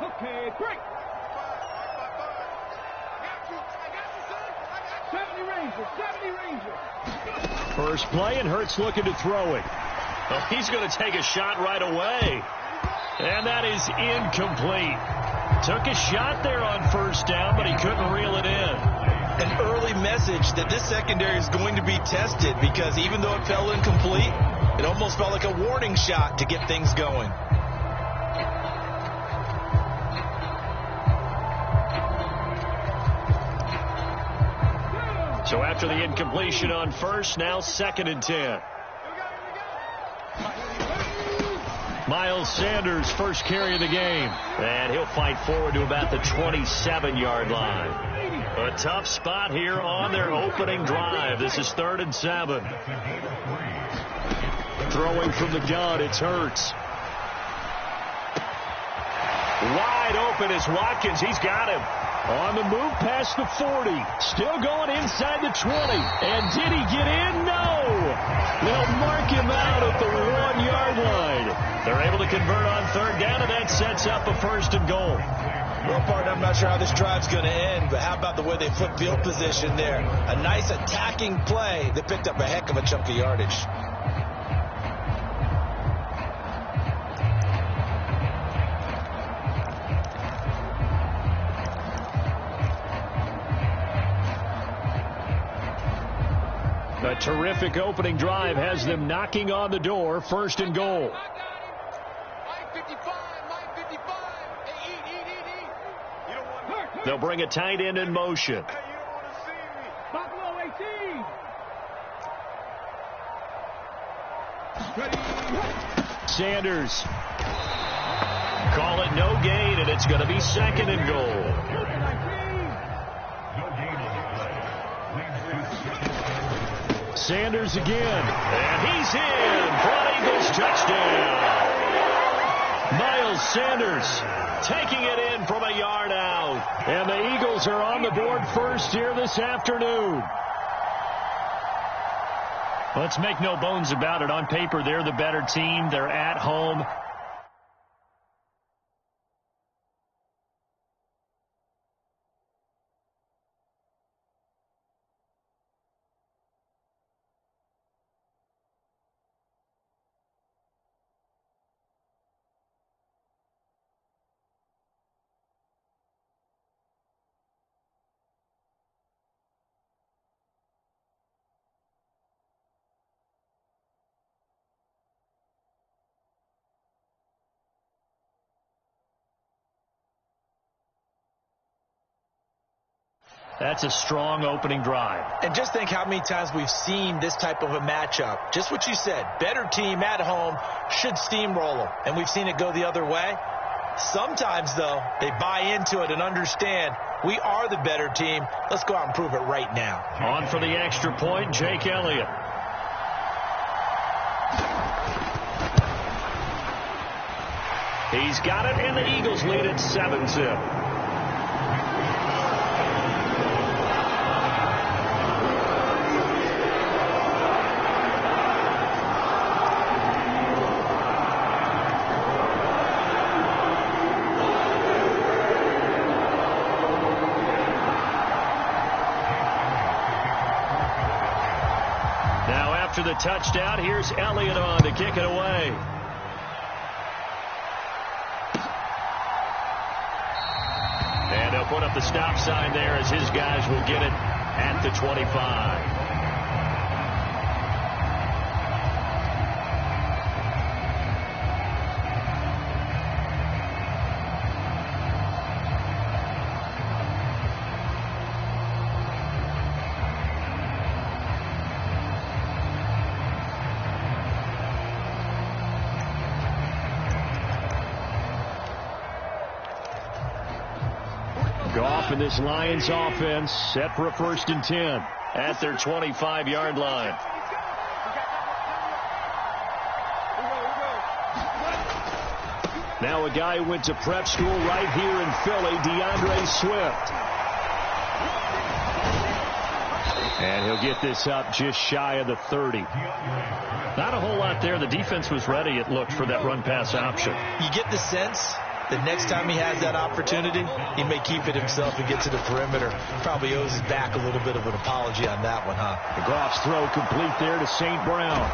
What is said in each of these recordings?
Okay, break. 70 Rangers. First play, and Hurts looking to throw it. Well, he's going to take a shot right away. And that is incomplete. Took a shot there on first down, but he couldn't reel it in. An early message that this secondary is going to be tested, because even though it fell incomplete, it almost felt like a warning shot to get things going. So after the incompletion on first, now 2nd and 10. Miles Sanders, first carry of the game. And he'll fight forward to about the 27-yard line. A tough spot here on their opening drive. This is 3rd and 7. Throwing from the gun, it's Hurts. Wide open is Watkins. He's got him. On the move past the 40. Still going inside the 20. And did he get in? No. They'll mark him out at the 1-yard line. They're able to convert on 3rd down, and that sets up a 1st and goal. Well, partner, I'm not sure how this drive's going to end, but how about the way they flip field position there? A nice attacking play that picked up a heck of a chunk of yardage. A terrific opening drive has them knocking on the door. 1st and goal. They'll bring a tight end in motion. Buffalo 18. Sanders. Call it no gain, and it's going to be 2nd and goal. Sanders again. And he's in for an Eagles touchdown. Miles Sanders taking it in from a yard out. And the Eagles are on the board first here this afternoon. Let's make no bones about it. On paper, they're the better team. They're at home. That's a strong opening drive. And just think how many times we've seen this type of a matchup. Just what you said, better team at home should steamroll them. And we've seen it go the other way. Sometimes, though, they buy into it and understand we are the better team. Let's go out and prove it right now. On for the extra point, Jake Elliott. He's got it, and the Eagles lead at 7-0. After the touchdown, here's Elliott on to kick it away. And they'll put up the stop sign there as his guys will get it at the 25. Goff and this Lions offense set for a 1st and 10 at their 25-yard line. Now a guy who went to prep school right here in Philly, DeAndre Swift. And he'll get this up just shy of the 30. Not a whole lot there. The defense was ready, it looked, for that run-pass option. You get the sense the next time he has that opportunity, he may keep it himself and get to the perimeter. Probably owes his back a little bit of an apology on that one, huh? The Goff's throw complete there to St. Brown.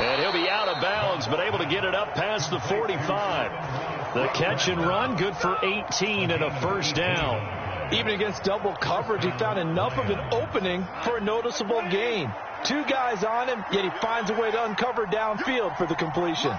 And he'll be out of bounds, but able to get it up past the 45. The catch and run, good for 18 and a first down. Even against double coverage, he found enough of an opening for a noticeable gain. 2 guys on him, yet he finds a way to uncover downfield for the completion.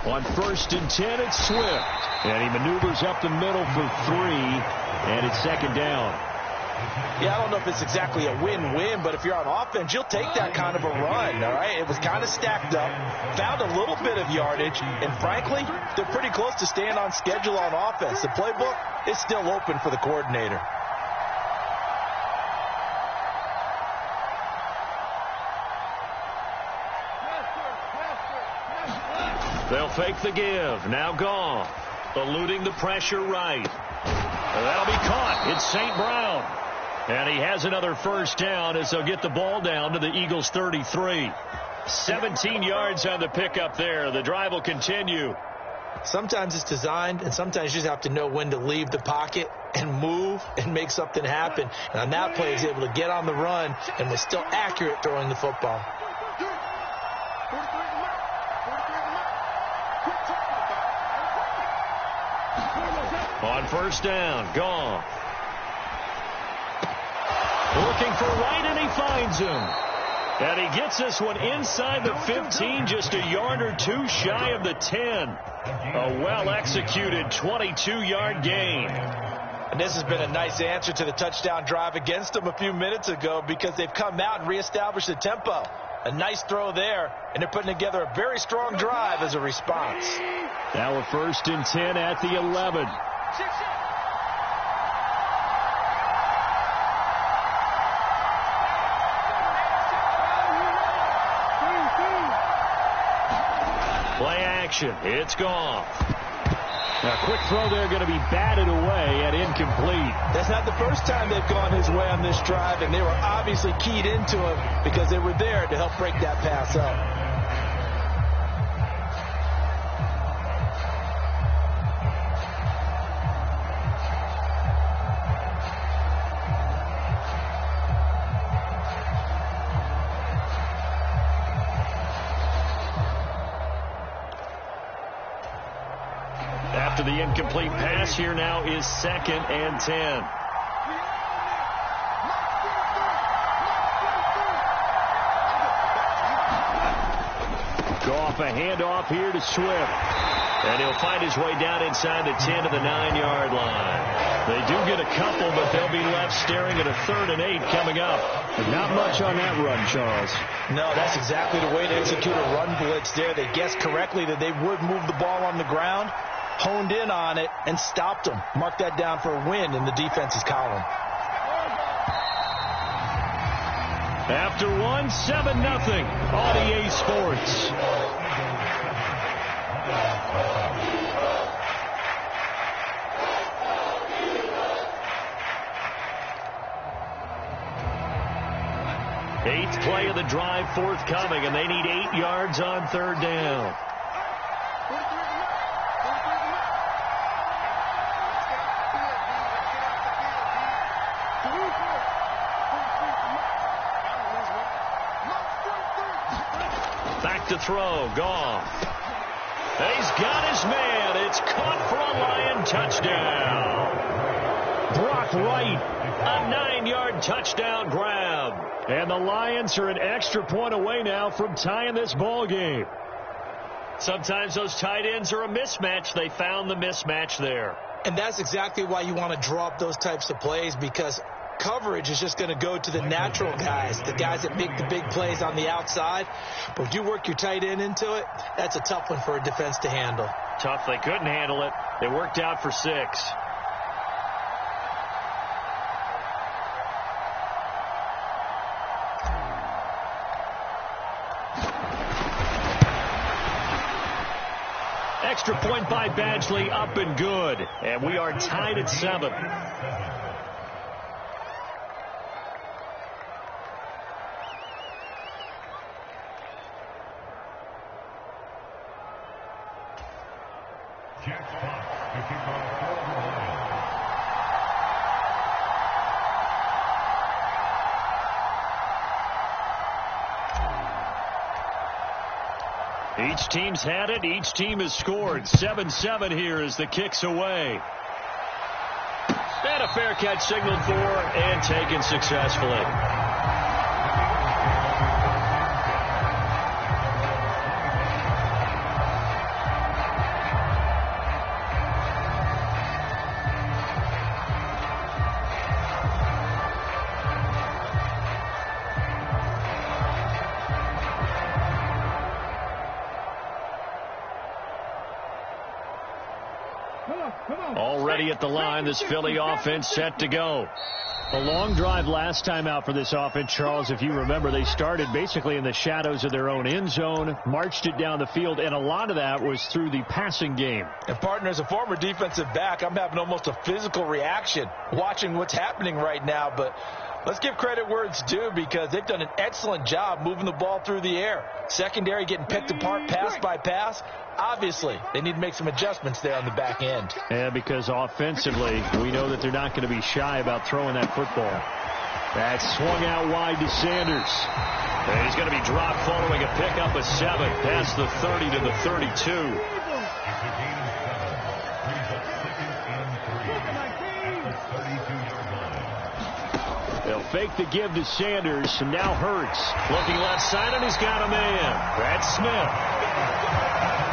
On 1st and 10, it's Swift. And he maneuvers up the middle for 3, and it's 2nd down. Yeah, I don't know if it's exactly a win-win, but if you're on offense, you'll take that kind of a run, all right? It was kind of stacked up, found a little bit of yardage, and frankly, they're pretty close to staying on schedule on offense. The playbook is still open for the coordinator. They'll fake the give. Now Goff, eluding the pressure right. That'll be caught. It's St. Brown. And he has another first down as they'll get the ball down to the Eagles' 33. 17 yards on the pickup there. The drive will continue. Sometimes it's designed, and sometimes you just have to know when to leave the pocket and move and make something happen. And on that play, he's able to get on the run and was still accurate throwing the football. On 1st down, Goff. Looking for Wright, and he finds him. And he gets this one inside the 15, just a yard or 2 shy of the 10. A well-executed 22-yard gain. And this has been a nice answer to the touchdown drive against them a few minutes ago because they've come out and reestablished the tempo. A nice throw there, and they're putting together a very strong drive as a response. Now a 1st and 10 at the 11. Play action. It's Goff. Now, quick throw there, going to be batted away and incomplete. That's not the first time they've gone his way on this drive, and they were obviously keyed into him because they were there to help break that pass up. After the incomplete pass, here now is 2nd and 10. Goff, a handoff here to Swift. And he'll find his way down inside the 10 to the 9-yard line. They do get a couple, but they'll be left staring at a 3rd and 8 coming up. Not much on that run, Charles. No, that's exactly the way to execute a run blitz there. They guessed correctly that they would move the ball on the ground, honed in on it, and stopped them. Mark that down for a win in the defense's column. After 7-0 on EA Sports. Eighth play of the drive forthcoming, and they need 8 yards on 3rd down. Back to throw, Goff. He's got his man. It's caught for a Lion touchdown. Brock Wright, a 9-yard touchdown grab. And the Lions are an extra point away now from tying this ball game. Sometimes those tight ends are a mismatch. They found the mismatch there. And that's exactly why you want to draw up those types of plays, because coverage is just going to go to the natural guys, the guys that make the big plays on the outside. But if you work your tight end into it, that's a tough one for a defense to handle. Tough. They couldn't handle it. They worked out for 6. Extra point by Badgley, up and good. And we are tied at 7. Each team's had it. Each team has scored. 7-7 here as the kick's away. And a fair catch signaled for and taken successfully. Already at the line, this Philly offense set to go. A long drive last time out for this offense, Charles. If you remember, they started basically in the shadows of their own end zone, marched it down the field, and a lot of that was through the passing game. And, partner, as a former defensive back, I'm having almost a physical reaction watching what's happening right now. But let's give credit where it's due because they've done an excellent job moving the ball through the air. Secondary getting picked apart pass by pass. Obviously, they need to make some adjustments there on the back end. Yeah, because offensively, we know that they're not going to be shy about throwing that football. That's swung out wide to Sanders. And he's going to be dropped following a pickup of 7 past the 30 to the 32. They'll fake the give to Sanders, and now Hurts. Looking left side, and he's got a man. That's Smith.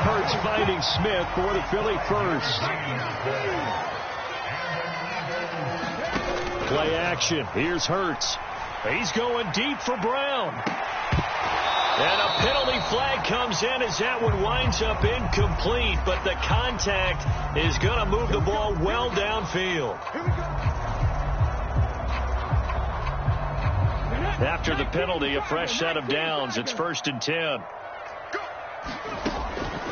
Hurts finding Smith for the Philly first. Play action. Here's Hurts. He's going deep for Brown. And a penalty flag comes in as that one winds up incomplete, but the contact is going to move the ball well downfield. After the penalty, a fresh set of downs. It's 1st and 10.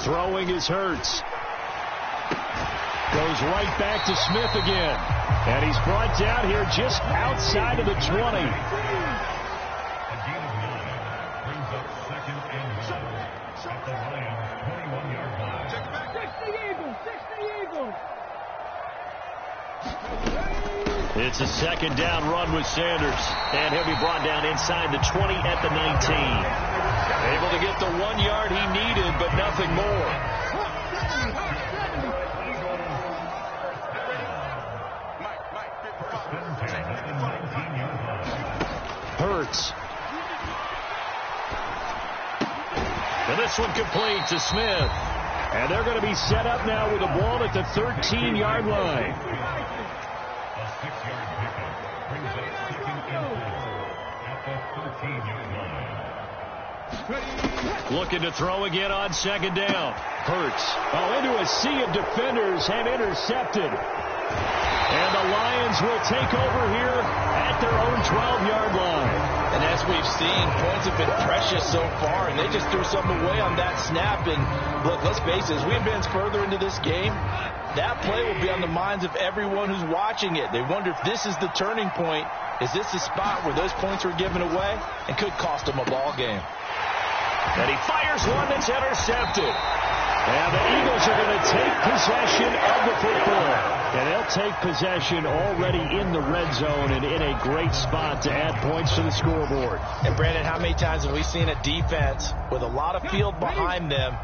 Throwing is Hurts. Goes right back to Smith again. And he's brought down here just outside of the 20. It's a 2nd down run with Sanders. And he'll be brought down inside the 20 at the 19. Able to get the 1 yard he needed, but nothing more. Hurts. And this one complete to Smith. And they're going to be set up now with the ball at the 13-yard line. Looking to throw again on 2nd down. Hurts. Into a sea of defenders and intercepted. And the Lions will take over here at their own 12-yard line. And as we've seen, points have been precious so far, and they just threw something away on that snap. And look, let's face it, as we advance further into this game, that play will be on the minds of everyone who's watching it. They wonder if this is the turning point. Is this the spot where those points were given away and could cost them a ball game? And he fires one that's intercepted. And the Eagles are going to take possession of the football. And they'll take possession already in the red zone and in a great spot to add points to the scoreboard. And, Brandon, how many times have we seen a defense with a lot of field behind them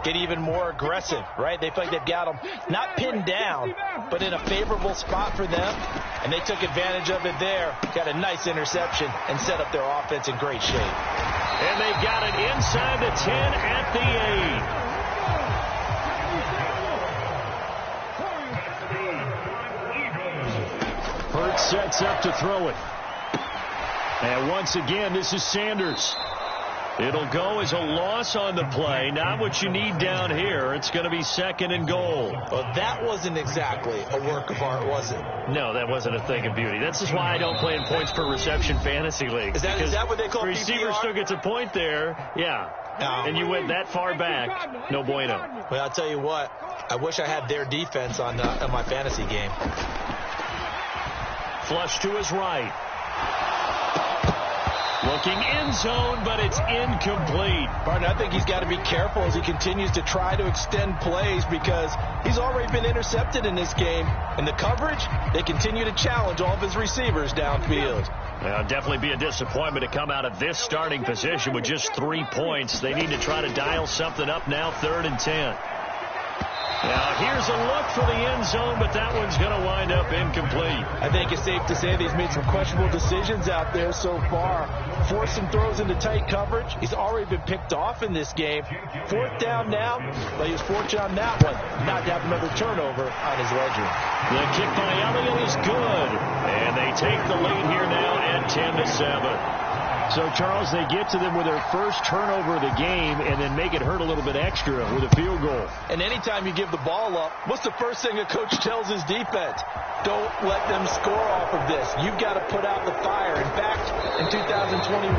get even more aggressive, right? They feel like they've got them not pinned down, but in a favorable spot for them. And they took advantage of it there. Got a nice interception and set up their offense in great shape. And they've got it inside the 10 at the 8. Hurts sets up to throw it. And once again, this is Sanders. It'll go as a loss on the play. Not what you need down here. It's going to be second and goal. Well, that wasn't exactly a work of art, was it? No, that wasn't a thing of beauty. That's just why I don't play in points per reception fantasy league. Is that what they call receiver PPR? still gets a point there. Yeah. And you went that far back. No bueno. Well, I'll tell you what. I wish I had their defense on my fantasy game. Flush to his right. Looking end zone, but it's incomplete. Partner, I think he's got to be careful as he continues to try to extend plays because he's already been intercepted in this game. And the coverage, they continue to challenge all of his receivers downfield. Well, definitely be a disappointment to come out of this starting position with just 3 points. They need to try to dial something up now, 3rd and 10. Now, here's a look for the end zone, but that one's going to wind up incomplete. I think it's safe to say that he's made some questionable decisions out there so far. Forced some throws into tight coverage. He's already been picked off in this game. 4th down now. But he was fortunate on that one not to have another turnover on his ledger. The kick by Elliott is good. And they take the lead here now at 10-7. So, Charles, they get to them with their first turnover of the game and then make it hurt a little bit extra with a field goal. And anytime you give the ball up, what's the first thing a coach tells his defense? Don't let them score off of this. You've got to put out the fire. In fact, in 2021,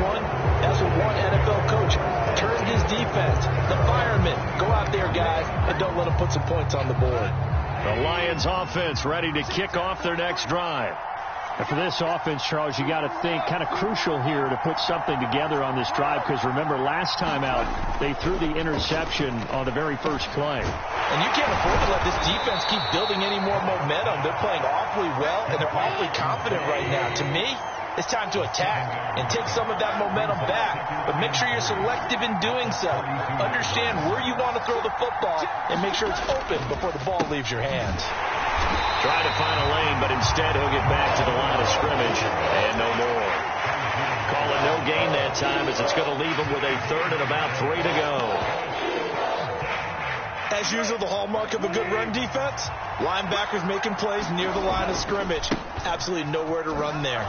that's what one NFL coach turned his defense. The firemen. Go out there, guys, and don't let them put some points on the board. The Lions offense ready to kick off their next drive. And for this offense, Charles, you got to think kind of crucial here to put something together on this drive because remember last time out they threw the interception on the very first play. And you can't afford to let this defense keep building any more momentum. They're playing awfully well and they're awfully confident right now. To me, it's time to attack and take some of that momentum back. But make sure you're selective in doing so. Understand where you want to throw the football and make sure it's open before the ball leaves your hands. Try to find a lane, but instead he'll get back to the line of scrimmage and no more. Call it no gain that time as it's going to leave him with a 3rd and about 3 to go. As usual, the hallmark of a good run defense, linebackers making plays near the line of scrimmage. Absolutely nowhere to run there.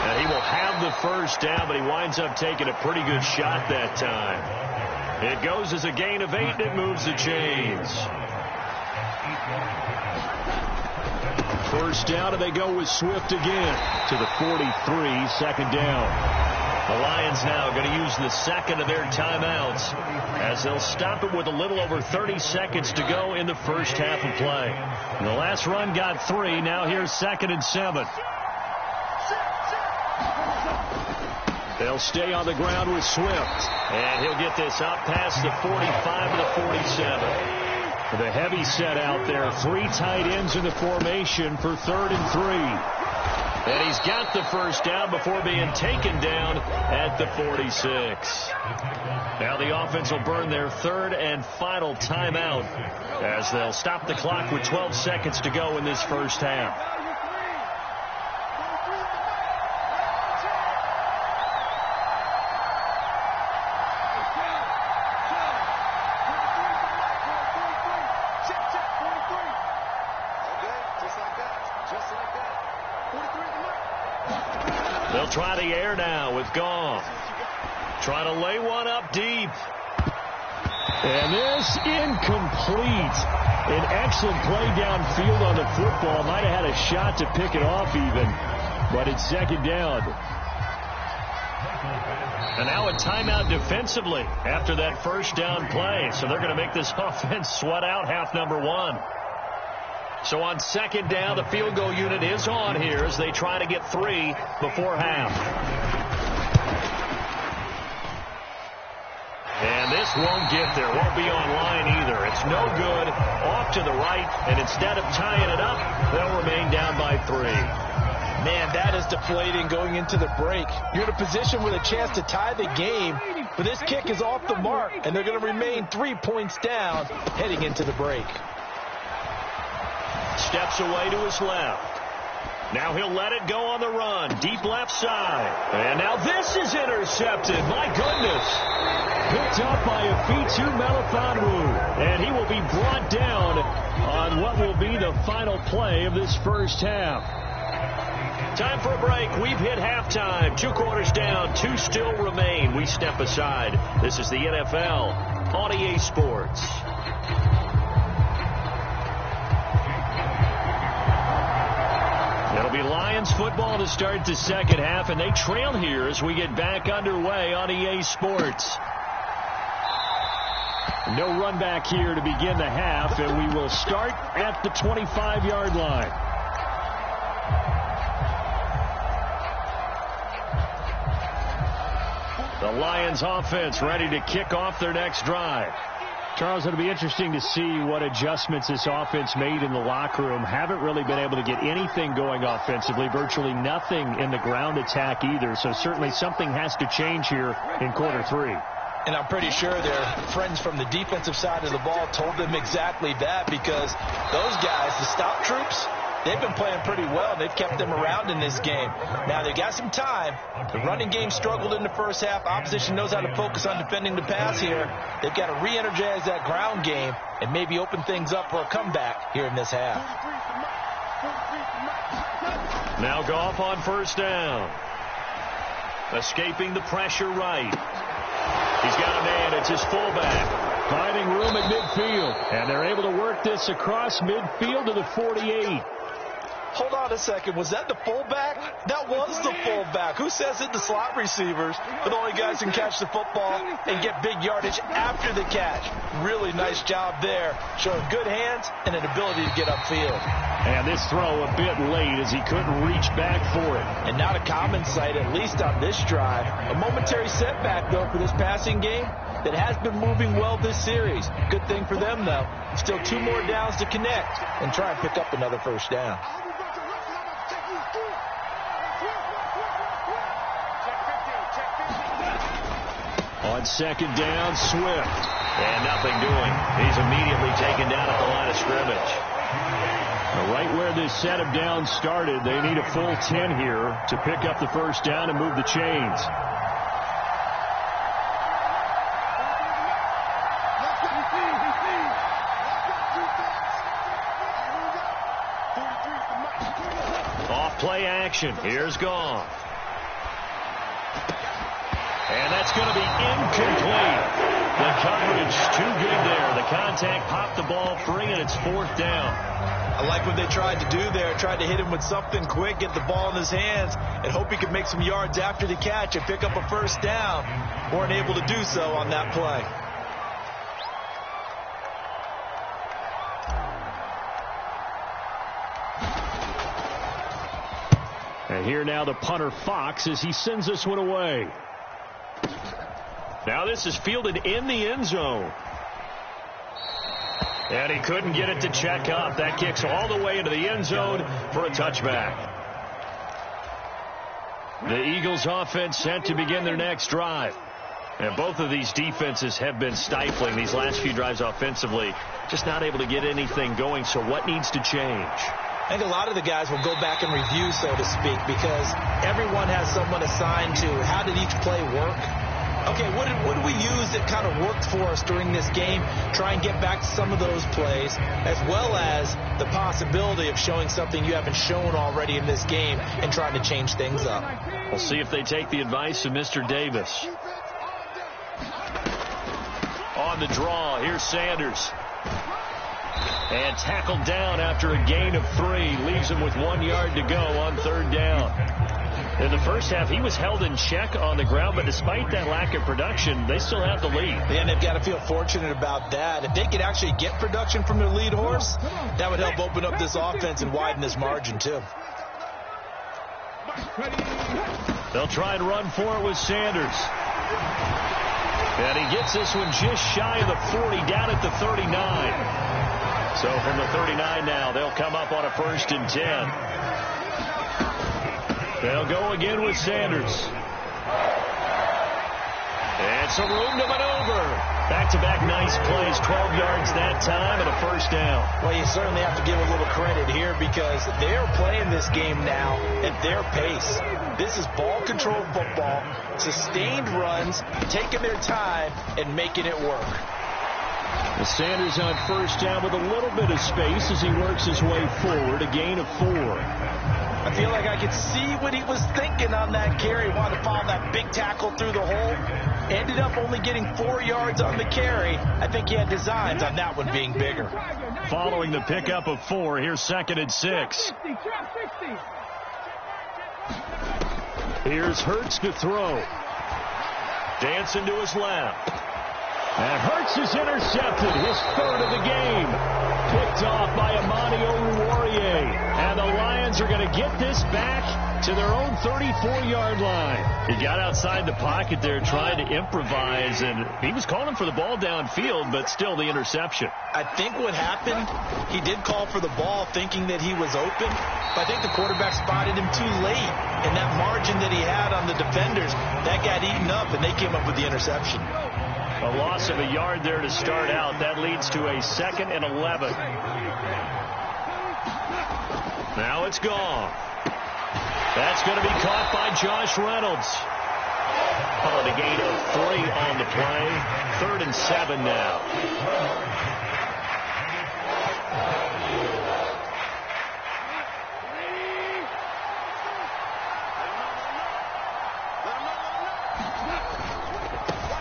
And he will have the first down, but he winds up taking a pretty good shot that time. It goes as a gain of 8, and it moves the chains. First down, and they go with Swift again to the 43, 2nd down. The Lions now going to use the second of their timeouts as they'll stop it with a little over 30 seconds to go in the first half of play. And the last run got 3. Now here's 2nd and 7. They'll stay on the ground with Swift. And he'll get this up past the 45 to the 47. The heavy set out there. 3 tight ends in the formation for 3rd and 3. And he's got the first down before being taken down at the 46. Now the offense will burn their 3rd and final timeout as they'll stop the clock with 12 seconds to go in this first half. They'll try the air now with Goff. Trying to lay one up deep. And this incomplete. An excellent play downfield on the football. Might have had a shot to pick it off even. But it's 2nd down. And now a timeout defensively after that first down play. So they're going to make this offense sweat out half number 1. So on 2nd down, the field goal unit is on here as they try to get 3 before half. And this won't get there. Won't be online either. It's no good. Off to the right. And instead of tying it up, they'll remain down by 3. Man, that is deflating going into the break. You're in a position with a chance to tie the game, but this kick is off the mark, and they're going to remain 3 points down heading into the break. Steps away to his left. Now he'll let it go on the run. Deep left side. And now this is intercepted. My goodness. Picked up by Afitu Melifonwu. And he will be brought down on what will be the final play of this first half. Time for a break. We've hit halftime. 2 quarters down. 2 still remain. We step aside. This is the NFL on EA Sports. It'll be Lions football to start the second half, and they trail here as we get back underway on EA Sports. No run back here to begin the half, and we will start at the 25-yard line. The Lions offense ready to kick off their next drive. Charles, it'll be interesting to see what adjustments this offense made in the locker room. Haven't really been able to get anything going offensively, virtually nothing in the ground attack either. So certainly something has to change here in quarter 3. And I'm pretty sure their friends from the defensive side of the ball told them exactly that, because those guys, the stop troops, they've been playing pretty well. They've kept them around in this game. Now, they got some time. The running game struggled in the first half. Opposition knows how to focus on defending the pass here. They've got to re-energize that ground game and maybe open things up for a comeback here in this half. Now Goff on first down. Escaping the pressure right. He's got a man. It's his fullback. Finding room at midfield. And they're able to work this across midfield to the 48. Hold on a second. Was that the fullback? That was the fullback. Who says it? The slot receivers. But only guys can catch the football and get big yardage after the catch. Really nice job there. Showing good hands and an ability to get upfield. And this throw a bit late as he couldn't reach back for it. And not a common sight, at least on this drive. A momentary setback, though, for this passing game that has been moving well this series. Good thing for them, though. Still 2 more downs to connect and try and pick up another first down. On second down, Swift. And nothing doing. He's immediately taken down at the line of scrimmage. Right where this set of downs started, they need a full 10 here to pick up the first down and move the chains. Off play action. Here's Goff. And that's going to be incomplete. The coverage too good there. The contact popped the ball free, and it's 4th down. I like what they tried to do there. Tried to hit him with something quick, get the ball in his hands, and hope he could make some yards after the catch and pick up a first down. Weren't able to do so on that play. And here now the punter Fox as he sends this one away. Now this is fielded in the end zone. And he couldn't get it to check up. That kicks all the way into the end zone for a touchback. The Eagles offense set to begin their next drive. And both of these defenses have been stifling these last few drives offensively. Just not able to get anything going. So what needs to change? I think a lot of the guys will go back and review, so to speak, because everyone has someone assigned to how did each play work. Okay, what did we use that kind of worked for us during this game? Try and get back to some of those plays, as well as the possibility of showing something you haven't shown already in this game and trying to change things up. We'll see if they take the advice of Mr. Davis. On the draw, here's Sanders. And tackled down after a gain of 3. Leaves him with 1 yard to go on 3rd down. In the first half, he was held in check on the ground, but despite that lack of production, they still have the lead. And they've got to feel fortunate about that. If they could actually get production from their lead horse, that would help open up this offense and widen this margin, too. They'll try and run for it with Sanders. And he gets this one just shy of the 40, down at the 39. So from the 39 now, they'll come up on a 1st and 10. They'll go again with Sanders. And some room to maneuver. Back-to-back nice plays, 12 yards that time and a 1st down. Well, you certainly have to give a little credit here because they're playing this game now at their pace. This is ball control football, sustained runs, taking their time and making it work. Sanders on first down with a little bit of space as he works his way forward, a gain of 4. I feel like I could see what he was thinking on that carry. Wanted to follow that big tackle through the hole. Ended up only getting 4 yards on the carry. I think he had designs on that one being bigger. Following the pickup of 4, here's 2nd and 6. Here's Hurts to throw. Dancing to his left. And Hurts is intercepted, his 3rd of the game. Picked off by Amani Oruwariye. And the Lions are going to get this back to their own 34-yard line. He got outside the pocket there trying to improvise, and he was calling for the ball downfield, but still the interception. I think what happened, he did call for the ball thinking that he was open, but I think the quarterback spotted him too late. And that margin that he had on the defenders, that got eaten up, and they came up with the interception. A loss of a yard there to start out. That leads to a 2nd and 11. Now it's gone. That's going to be caught by Josh Reynolds. Oh, the gain of 3 on the play. 3rd and 7 now.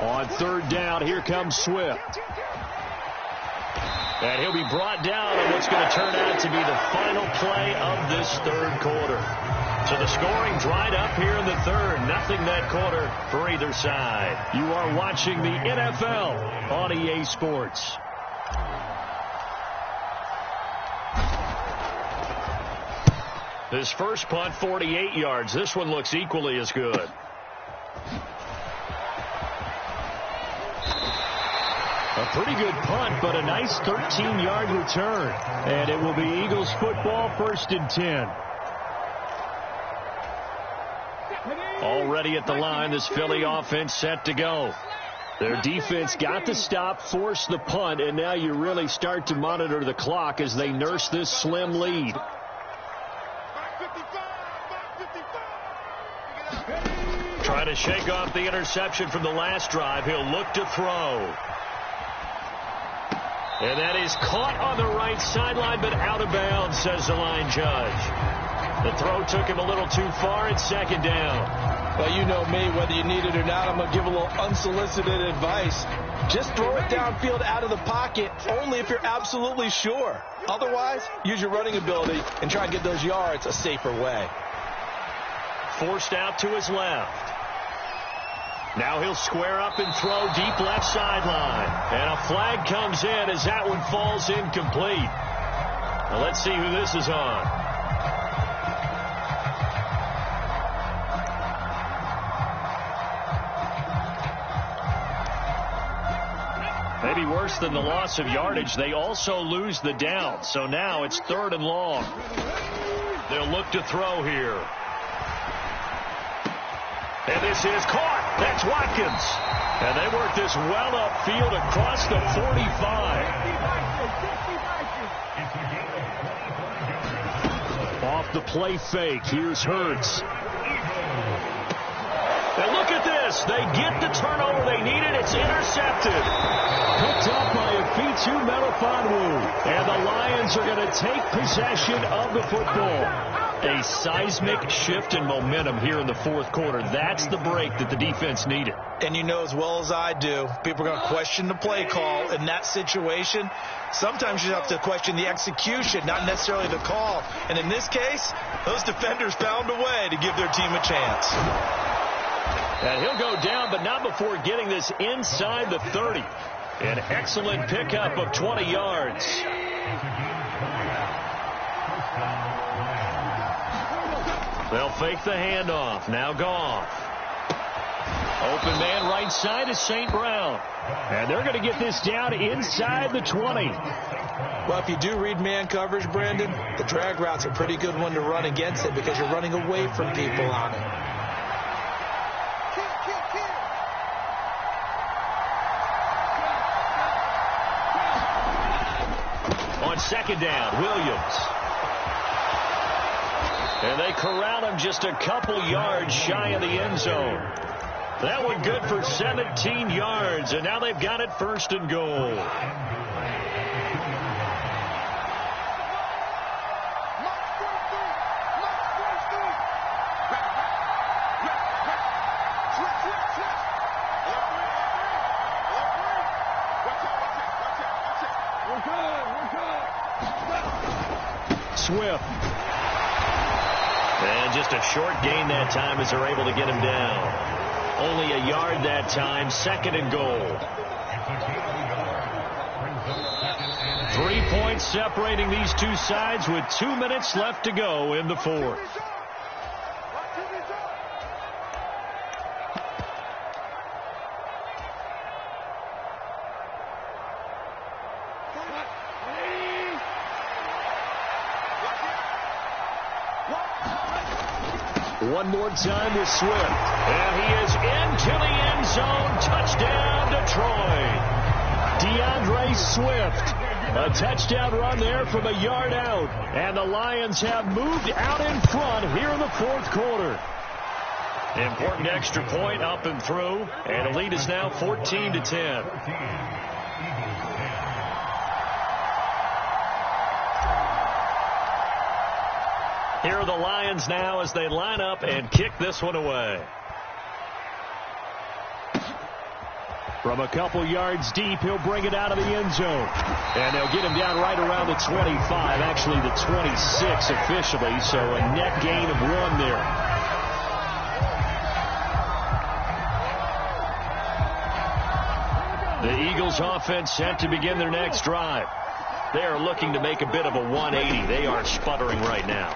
On 3rd down, here comes Swift. And he'll be brought down on what's going to turn out to be the final play of this 3rd quarter. So the scoring dried up here in the 3rd. Nothing that quarter for either side. You are watching the NFL on EA Sports. His first punt, 48 yards. This one looks equally as good. A pretty good punt, but a nice 13-yard return. And it will be Eagles football, 1st and 10. Already at the line, this Philly offense set to go. Their defense got the stop, forced the punt, and now you really start to monitor the clock as they nurse this slim lead. Trying to shake off the interception from the last drive. He'll look to throw. And that is caught on the right sideline, but out of bounds, says the line judge. The throw took him a little too far. It's 2nd down. Well, you know me, whether you need it or not, I'm going to give a little unsolicited advice. Just throw it downfield out of the pocket, only if you're absolutely sure. Otherwise, use your running ability and try and get those yards a safer way. Forced out to his left. Now he'll square up and throw deep left sideline. And a flag comes in as that one falls incomplete. Now let's see who this is on. Maybe worse than the loss of yardage, they also lose the down. So now it's 3rd and long. They'll look to throw here. And this is caught. That's Watkins. And they work this well upfield across the 45. Off the play fake, here's Hurts. And look at this. They get the turnover they needed. It's intercepted. Picked up by Afitu Melifonwu. And the Lions are going to take possession of the football. A seismic shift in momentum here in the 4th quarter. That's the break that the defense needed. And you know as well as I do, people are going to question the play call in that situation. Sometimes you have to question the execution, not necessarily the call. And in this case, those defenders found a way to give their team a chance. And he'll go down, but not before getting this inside the 30. An excellent pickup of 20 yards. They'll fake the handoff. Now Goff. Open man right side is St. Brown. And they're going to get this down inside the 20. Well, if you do read man coverage, Brandon, the drag route's a pretty good one to run against it because you're running away from people on it. On 2nd down, Williams. And they corral him just a couple yards shy of the end zone. That one good for 17 yards, and now they've got it first and goal. Swift. And just a short gain that time as they're able to get him down. Only a yard that time, second and goal. 3 points separating these two sides with 2 minutes left to go in the fourth. One more time with Swift. And he is into the end zone. Touchdown, Detroit. DeAndre Swift. A touchdown run there from a yard out. And the Lions have moved out in front here in the fourth quarter. Important extra point up and through. And the lead is now 14-10. Here are the Lions now as they line up and kick this one away. From a couple yards deep, he'll bring it out of the end zone. And they'll get him down right around the 25, actually the 26 officially, so a net gain of 1 there. The Eagles offense set to begin their next drive. They are looking to make a bit of a 180. They are sputtering right now.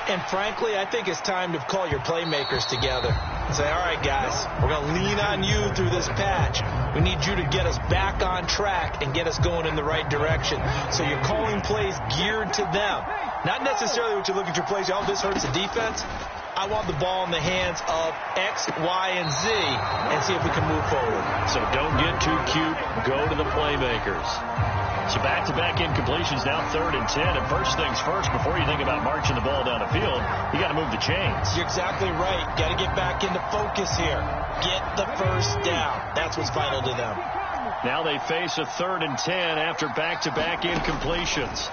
And frankly, I think it's time to call your playmakers together and say, all right, guys, we're going to lean on you through this patch. We need you to get us back on track and get us going in the right direction. So you're calling plays geared to them. Not necessarily what you look at your plays, oh, this hurts the defense. I want the ball in the hands of X, Y, and Z and see if we can move forward. So don't get too cute. Go to the playmakers. So back-to-back incompletions, now 3rd and 10. And first things first, before you think about marching the ball down the field, you got to move the chains. You're exactly right. Got to get back into focus here. Get the first down. That's what's vital to them. Now they face a 3rd and 10 after back-to-back incompletions.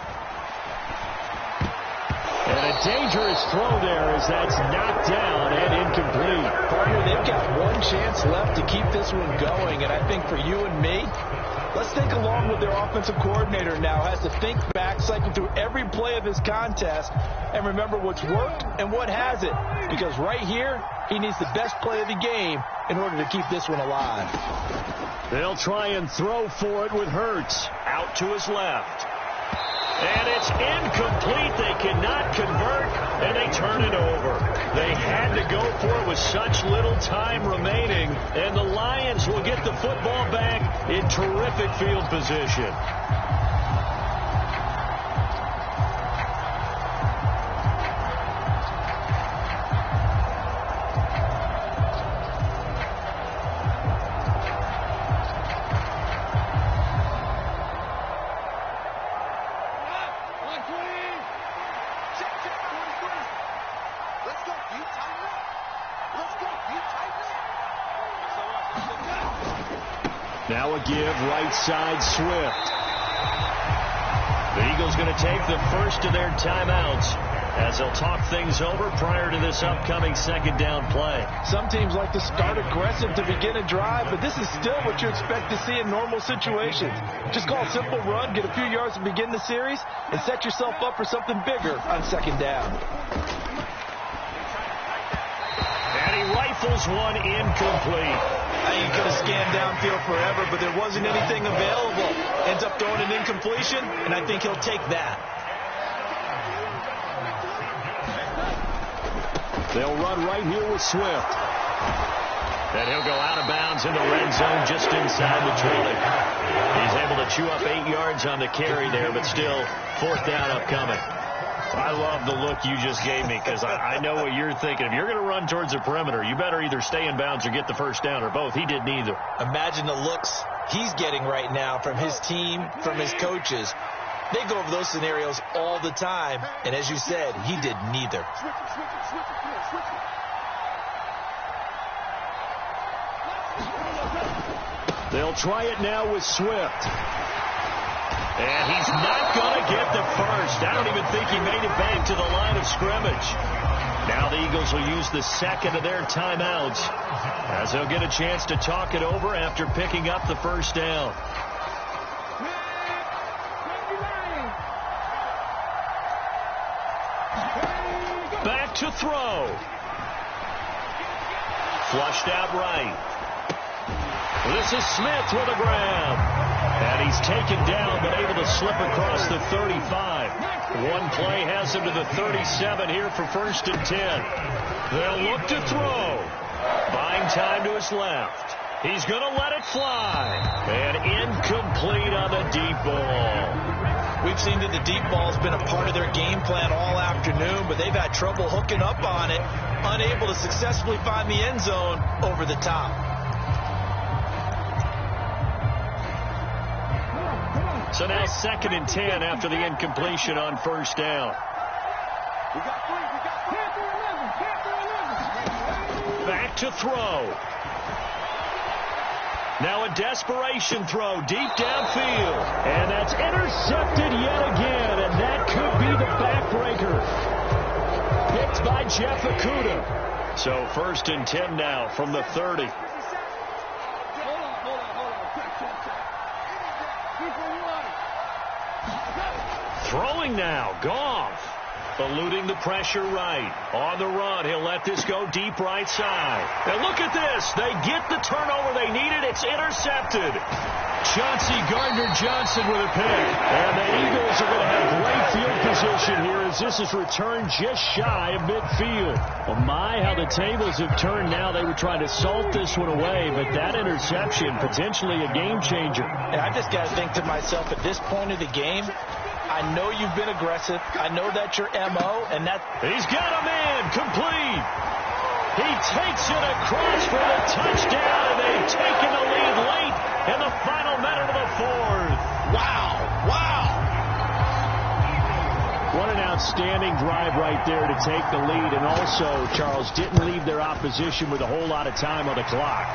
And a dangerous throw there as that's knocked down and incomplete. Partner, they've got one chance left to keep this one going. And I think for you and me, let's think along with their offensive coordinator now. Has to think back, cycle through every play of this contest, and remember what's worked and what hasn't. Because right here, he needs the best play of the game in order to keep this one alive. They'll try and throw for it with Hurts. Out to his left. And it's incomplete. They cannot convert, and they turn it over. They had to go for it with such little time remaining, and the Lions will get the football back in terrific field position. Now a give, right side, Swift. The Eagles going to take the first of their timeouts as they'll talk things over prior to this upcoming second down play. Some teams like to start aggressive to begin a drive, but this is still what you expect to see in normal situations. Just call a simple run, get a few yards to begin the series, and set yourself up for something bigger on second down. And he rifles one incomplete. You could have scanned downfield forever, but there wasn't anything available. Ends up throwing an incompletion, and I think he'll take that. They'll run right here with Swift. And he'll go out of bounds in the red zone just inside the 20. He's able to chew up 8 yards on the carry there, but still 4th down upcoming. I love the look you just gave me because I know what you're thinking. If you're going to run towards the perimeter, you better either stay in bounds or get the first down, or both. He did neither. Imagine the looks he's getting right now from his team, from his coaches. They go over those scenarios all the time, and as you said, he did neither. They'll try it now with Swift. And he's not going to get the first. I don't even think he made it back to the line of scrimmage. Now the Eagles will use the second of their timeouts as they'll get a chance to talk it over after picking up the first down. Back to throw. Flushed out right. This is Smith with a grab. And he's taken down, but able to slip across the 35. One play has him to the 37 here for 1st and 10. They'll look to throw. Buying time to his left. He's going to let it fly. And incomplete on the deep ball. We've seen that the deep ball has been a part of their game plan all afternoon, but they've had trouble hooking up on it, unable to successfully find the end zone over the top. So now 2nd and 10 after the incompletion on 1st down. Back to throw. Now a desperation throw deep downfield. And that's intercepted yet again, and that could be the backbreaker. Picked by Jeff Okudah. So 1st and 10 now from the 30. Throwing now, Goff. Eluding the pressure right. On the run, he'll let this go deep right side. And look at this. They get the turnover they needed. It's intercepted. Chauncey Gardner-Johnson with a pick. And the Eagles are going to have great field position here as this is returned just shy of midfield. Well, my, how the tables have turned now. They were trying to salt this one away, but that interception, potentially a game changer. And I just got to think to myself, at this point of the game, I know you've been aggressive. I know that's your MO, and that... He's got a man complete. He takes it across for the touchdown, and they've taken the lead late in the final minute of the 4th. Wow. Wow. What an outstanding drive right there to take the lead. And also, Charles, didn't leave their opposition with a whole lot of time on the clock.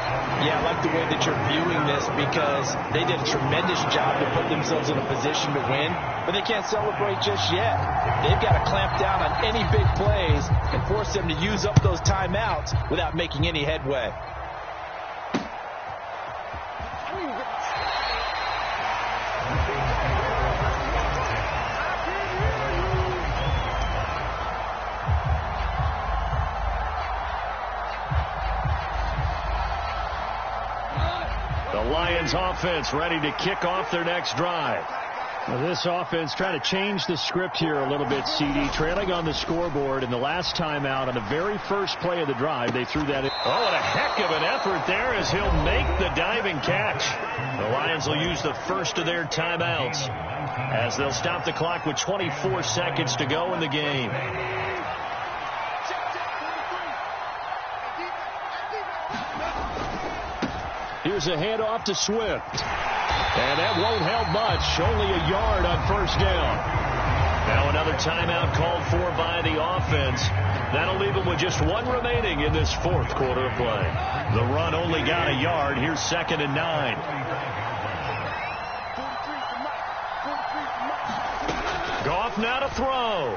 Yeah, I like the way that you're viewing this because they did a tremendous job to put themselves in a position to win, but they can't celebrate just yet. They've got to clamp down on any big plays and force them to use up those timeouts without making any headway. Lions offense ready to kick off their next drive. Well, this offense trying to change the script here a little bit, CD. Trailing on the scoreboard in the last timeout on the very first play of the drive. They threw that in. Oh, and a heck of an effort there as he'll make the diving catch. The Lions will use the first of their timeouts as they'll stop the clock with 24 seconds to go in the game. Here's a handoff to Swift. And that won't help much. Only a yard on 1st down. Now another timeout called for by the offense. That'll leave them with just one remaining in this 4th quarter of play. The run only got a yard. Here's 2nd and 9. Goff now to throw.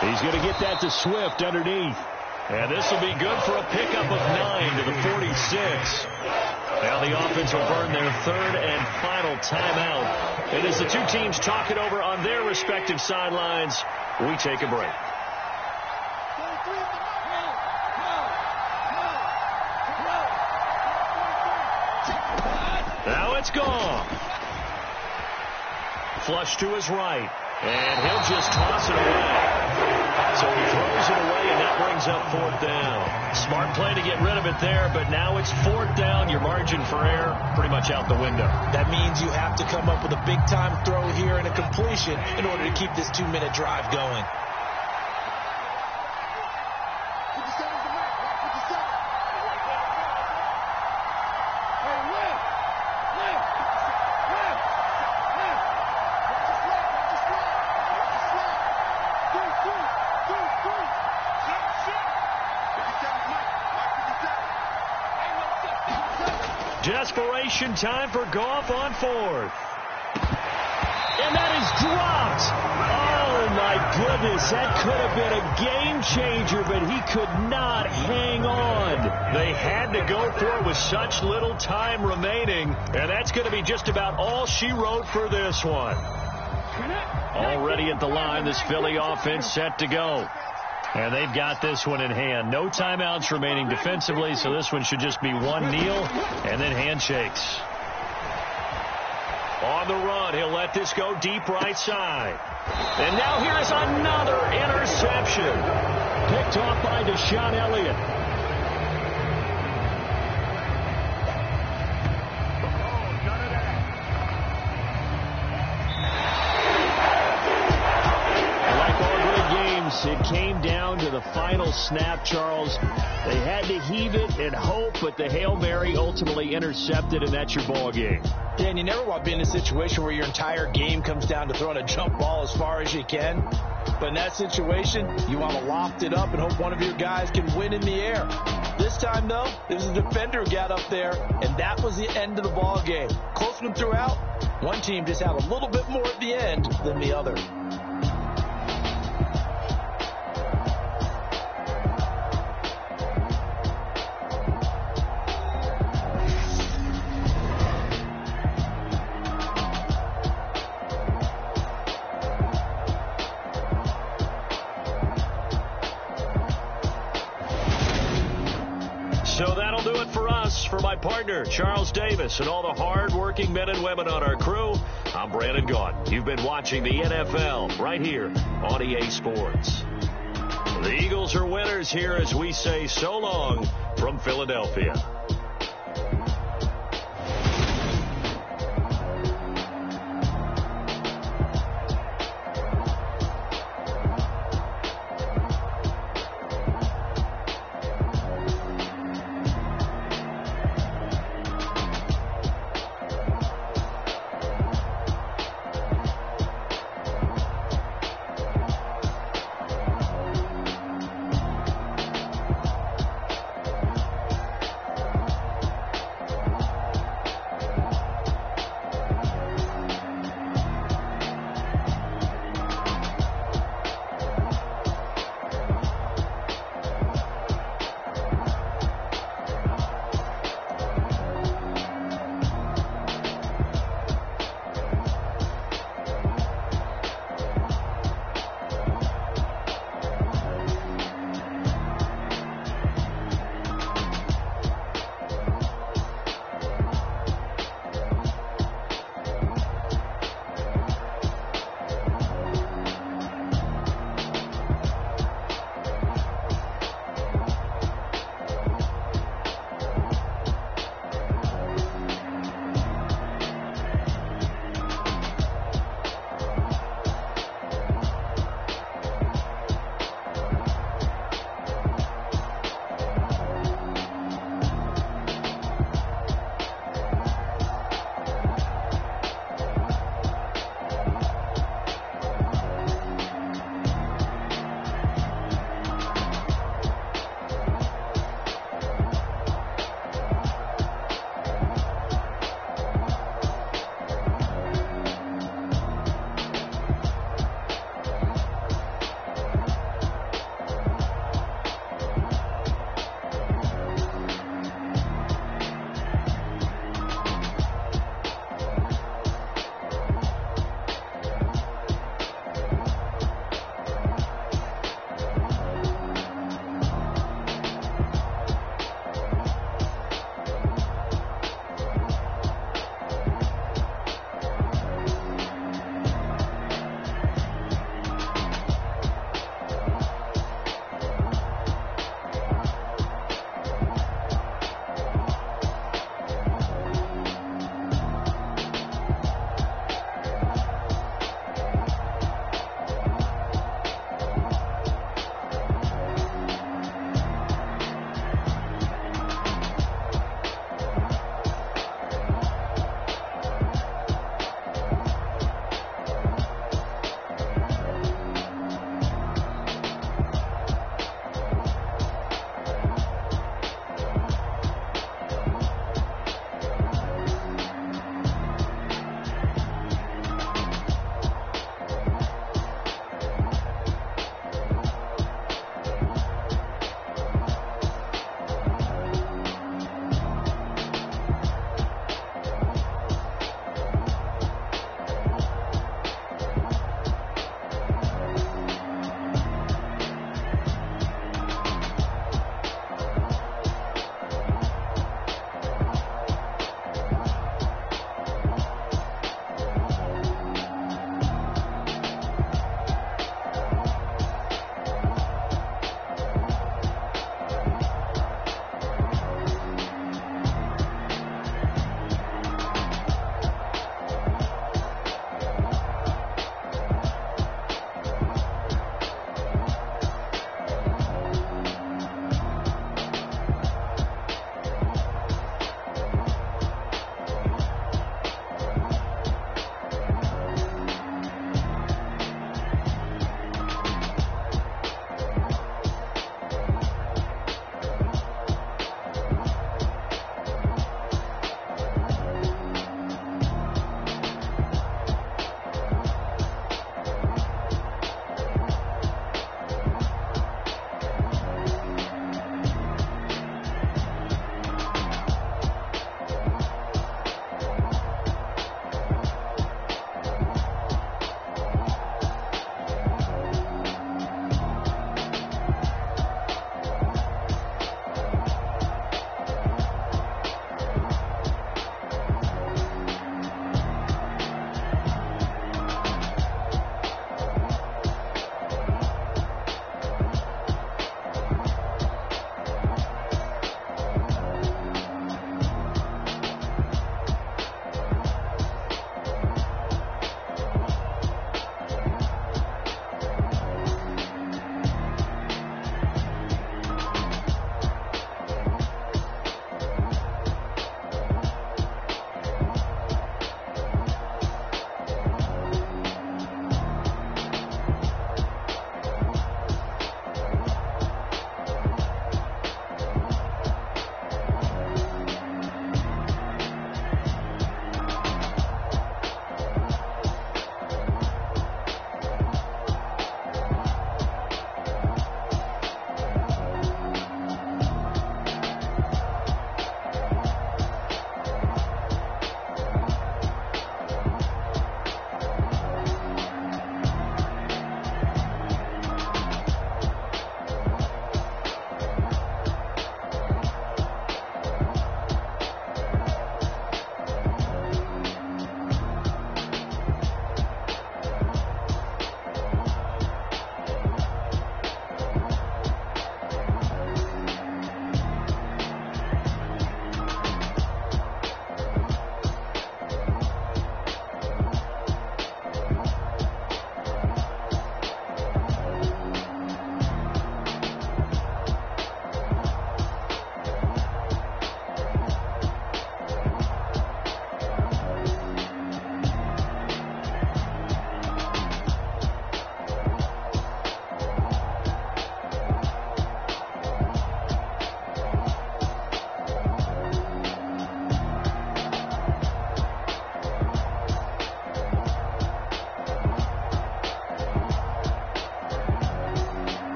He's going to get that to Swift underneath. And this will be good for a pickup of 9 to the 46. Now the offense will burn their 3rd and final timeout. And as the two teams talk it over on their respective sidelines, we take a break. Now it's gone. Flush to his right. And he'll just toss it away. So he throws it away, and that brings up 4th down. Smart play to get rid of it there, but now it's 4th down. Your margin for error pretty much out the window. That means you have to come up with a big-time throw here and a completion in order to keep this 2-minute drive going. Desperation time for Goff on fourth. And that is dropped. Oh, my goodness. That could have been a game changer, but he could not hang on. They had to go for it with such little time remaining, and that's going to be just about all she wrote for this one. Already at the line, this Philly offense set to go. And they've got this one in hand. No timeouts remaining defensively, so this one should just be one kneel and then handshakes. On the run, he'll let this go deep right side. And now here's another interception. Picked off by Deshaun Elliott. Like all great games, it came down to the final snap, Charles. They had to heave it and hope, but the Hail Mary ultimately intercepted, and that's your ball game. Dan, you never want to be in a situation where your entire game comes down to throwing a jump ball as far as you can. But in that situation, you want to loft it up and hope one of your guys can win in the air. This time, though, there's a defender who got up there, and that was the end of the ball game. Close one throughout. One team just had a little bit more at the end than the other. So that'll do it for us. For my partner, Charles Davis, and all the hard-working men and women on our crew, I'm Brandon Gaudin. You've been watching the NFL right here on EA Sports. The Eagles are winners here as we say so long from Philadelphia.